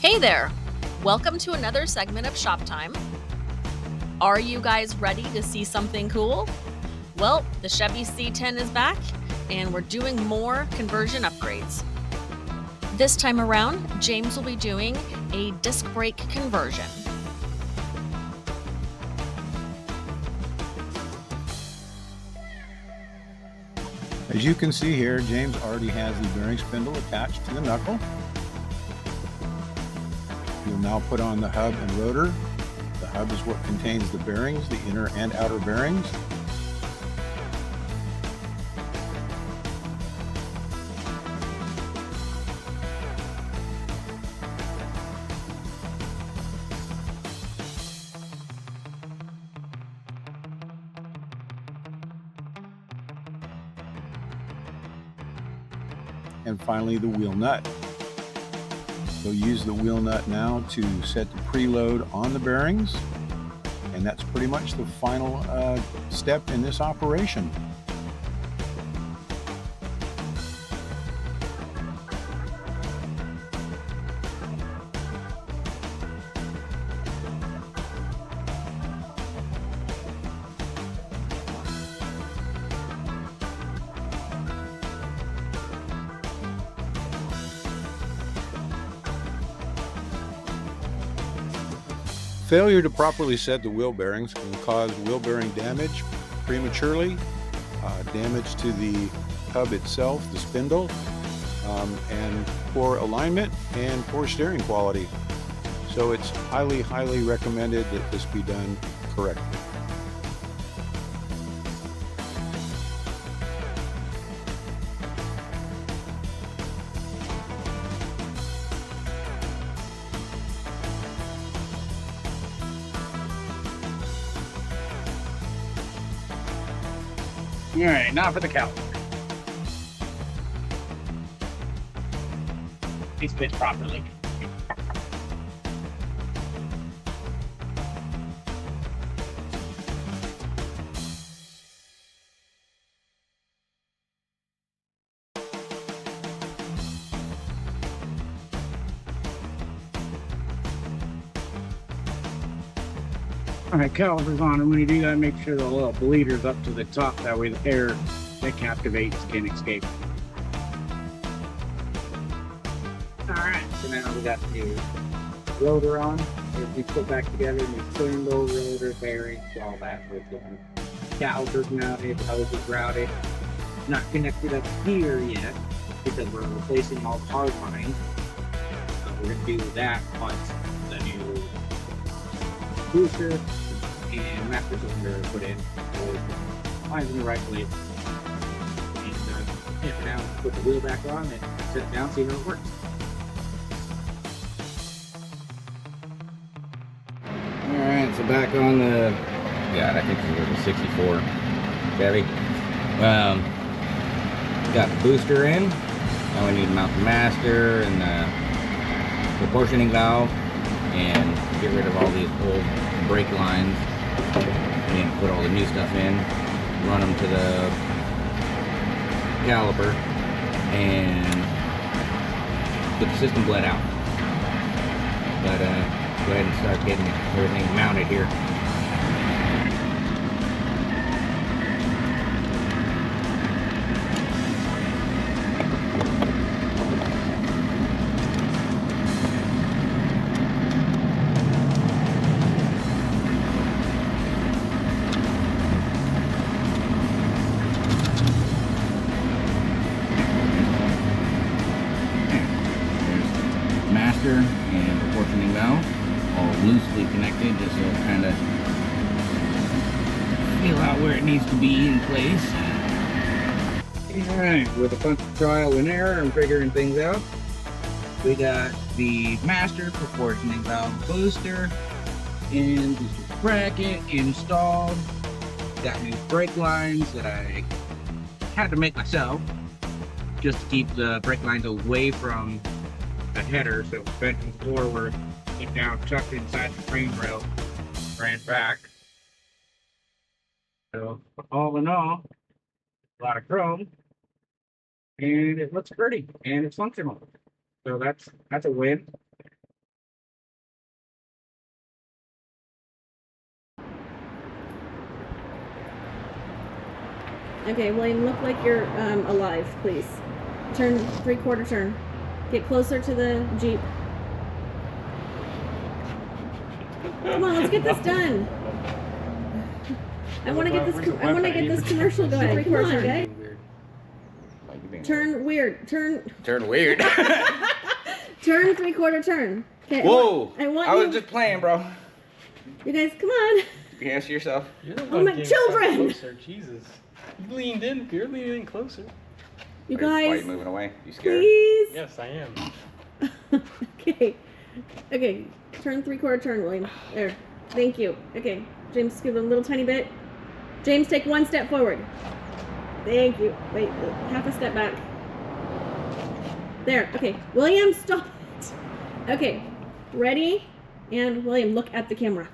Hey there! Welcome to another segment of Shop Time. Are you guys ready to see something cool? Well, the Chevy C10 is back, and we're doing more conversion upgrades. This time around, James will be doing a disc brake conversion. As you can see here, James already has the bearing spindle attached to the knuckle. You'll now put on the hub and rotor. The hub is what contains the bearings, the inner and outer bearings. And finally the wheel nut. So use the wheel nut now to set the preload on the bearings, and that's pretty much the final step in this operation. Failure to properly set the wheel bearings can cause wheel bearing damage prematurely, damage to the hub itself, the spindle, and poor alignment and poor steering quality. So it's highly recommended that this be done correctly. All right, now for the caliper. It's fit properly. All right, caliper's on, and when you do that, make sure the little bleeder's up to the top. That way the air that captivates can escape. All right, so now we got the rotor on. If we put back together, new spindle, rotor, bearings, all that. With the calipers mounted, hoses routed. Not connected up here yet because we're replacing all the hard lines. We're gonna do that once the new booster and master cylinder are put in. So lines in the right place. And now put the wheel back on and sit it down, see how it works. Alright, so back on the, God, I think it was a 64 Chevy. Got the booster in. Now we need to mount the master and the proportioning valve and get rid of all these old brake lines and put all the new stuff in, run them to the caliper and get the system bled out. But go ahead and start getting everything mounted here. Master and proportioning valve all loosely connected, just so it kind of feel out where it needs to be in place. Alright, with a bunch of trial and error and figuring things out, we got the master proportioning valve booster and booster bracket installed. Got new brake lines that I had to make myself just to keep the brake lines away from the header, so bending forward and now tucked inside the frame rail, ran back. So all in all, a lot of chrome, and it looks pretty and it's functional. So that's a win. Okay, William, look like you're alive, please. Turn 3/4 turn. Get closer to the Jeep. Come on, let's get this done. I want to get this. I want to get this commercial going. 3/4 turn, okay? Turn weird. Turn weird. Turn 3/4 turn. Okay. Whoa! I I was just playing, bro. You guys, come on. You can answer yourself. Oh my children! Closer, Jesus. You leaned in. You're leaning in closer. You Why are guys, you moving away? You scared? please. Yes, I am. Okay. Okay. Turn 3/4 turn, William. There. Thank you. Okay. James, give a little tiny bit. James, take 1 step forward. Thank you. Wait, half a step back. There. Okay. William, stop it. Okay. Ready? And William, look at the camera.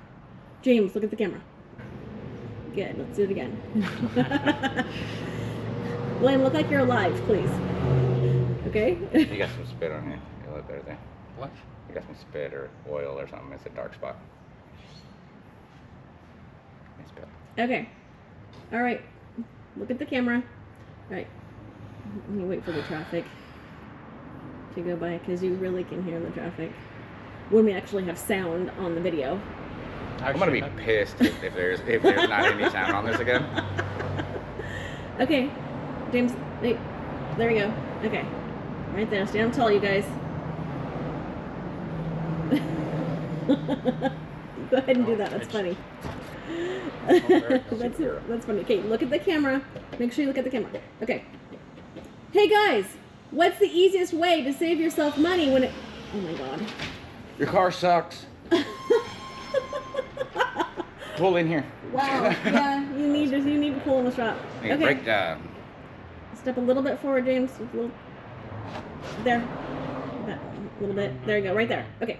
James, look at the camera. Good. Let's do it again. William, look like you're alive, please. Okay? You got some spit on here. You look better there. What? You got some spit or oil or something. It's a dark spot. Nice spit. Okay. All right. Look at the camera. All right. Let me wait for the traffic to go by because you really can hear the traffic when we actually have sound on the video. I'm gonna be pissed if there's not any sound on this again. Okay. James, wait. There we go. Okay. Right there. Stand up tall, you guys. Go ahead and do that. That's funny. That's funny. Okay, look at the camera. Make sure you look at the camera. Okay. Hey guys, what's the easiest way to save yourself money when it? Oh my God. Your car sucks. Pull in here. Wow. Yeah, you need to pull in the shop. Hey, Okay. break down. Step a little bit forward, James. A little. There. That, a little bit. There you go. Right there. Okay.